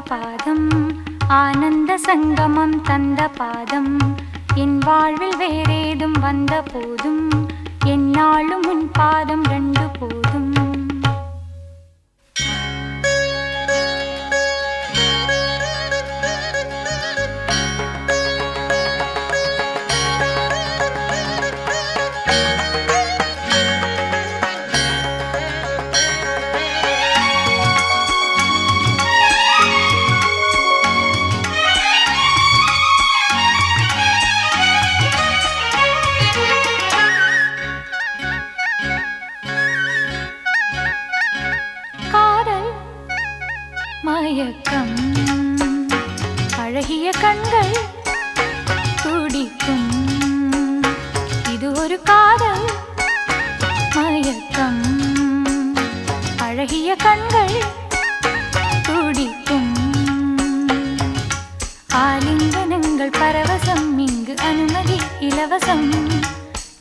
பாதம் ஆனந்த சங்கமம் தந்த பாதம் என் வாழ்வில் வேறேதும் வந்த போதும் என்னாலும் உன் பாதம் ரெண்டு போதும். மயக்கம் அழகிய கண்கள் துடிக்கும் இது ஒரு காதல் மயக்கம் அழகிய கண்கள் துடிக்கும் ஆலிங்கனங்கள் பரவசம் இங்கு அனுமதி இலவசம்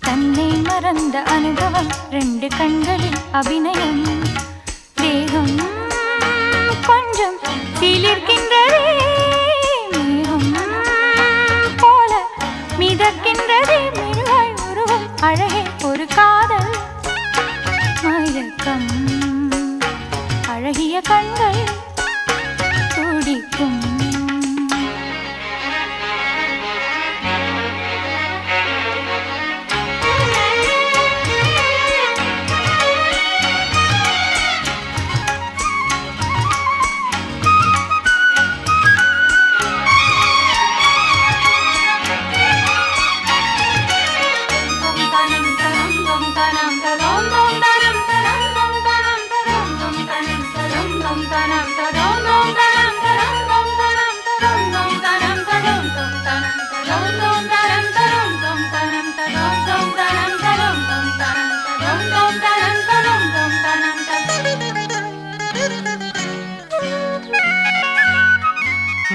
தன்னை மறந்த அனுபவம் ரெண்டு கண்களில் அபிநயம் தேகம் கொஞ்சம் சிலிர்க்கின்றதே மேகம் போல மிதக்கின்றதே மெருகாய் உருவம் அழகே ஒரு காதல் மயக்கம் அழகிய கண்கள் துடிக்கும்.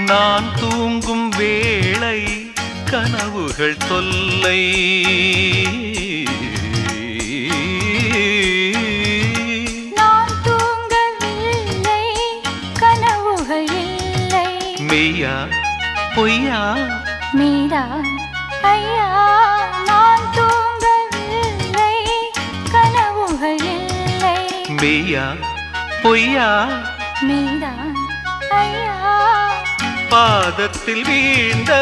நான் தூங்கும் வேளை கனவுகள் தொல்லை நான் தூங்கவில்லை கனவுகள் இல்லை மெய்யா பொய்யா மீரா ஐயா நான் தூங்கவில்லை கனவுகள் இல்லை மெய்யா பொய்யா மீரா ஐயா பாதத்தில் வீழ்ந்த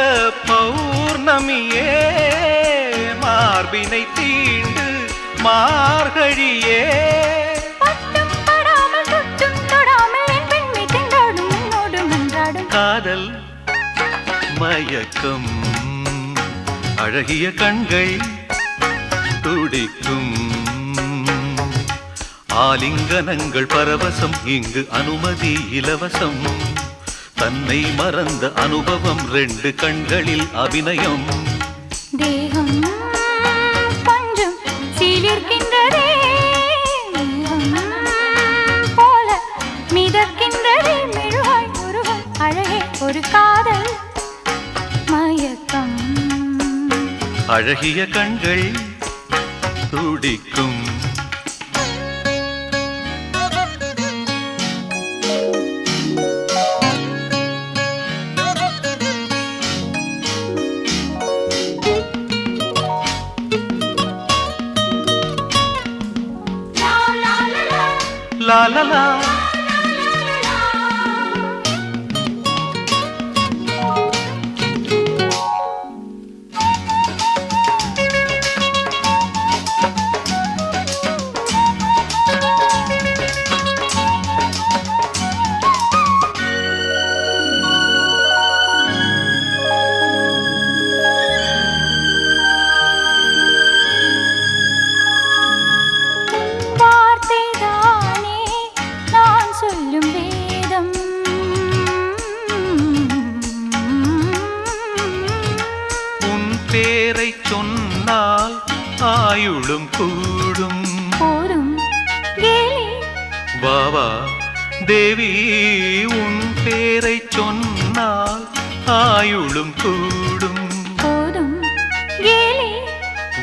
பௌர்ணமியே மார்பினை தீண்டு மார்கழியே பட்டும் படாமல் தொட்டும் தொடாமல் என் பெண்மை திண்டாடும் என்னோடு மன்றாடும் காதல் மயக்கம் அழகிய கண்கள் துடிக்கும் ஆலிங்கனங்கள் பரவசம் இங்கு அனுமதி இலவசம் தன்னை மறந்த அனுபவம் ரெண்டு கண்களில் அபிநயம் தேகம் கொஞ்சம் சிலிர்க்கின்றதே போல மிதக்கின்றதே மெருகாய் உருவம் அழகே ஒரு காதல் மயக்கம் அழகிய கண்கள் துடிக்கும். La la la பேரை சொன்னால் ஆயுளும் கூடும் போடும் கேலி வாவா தேவி உன் பேரை சொன்னால் ஆயுளும் கூடும் போடும் கேலி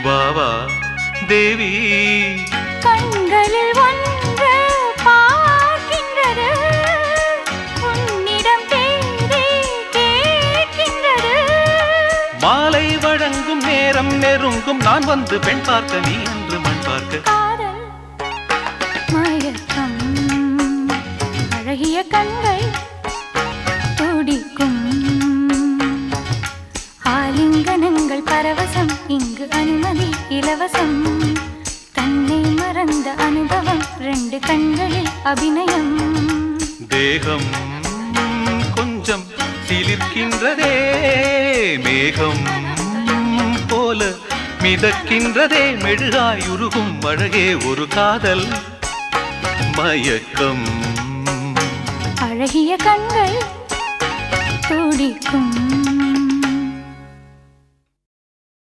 வாவா தேவி கண்களில் ஒன்று பார்க்கின்றது உன்னிடம் நேரம் நெருங்கும் நான் வந்து பெண் பார்க்க நீ என்று மண் பார்க்க காதல் மயக்கம் அழகிய கண்கள் துடிக்கும் ஆலிங்கனங்கள் பரவசம் இங்கு அனுமதி இலவசம் தன்னை மறந்த அனுபவம் 2 கண்களில் அபிநயம் தேகம் கொஞ்சம் சிலிர்க்கின்றதே மேகம் போல மிதக்கின்றதே மெழுகாய் உருகும் அழகே ஒரு காதல் மயக்கம் அழகிய கண்கள் துடிக்கும்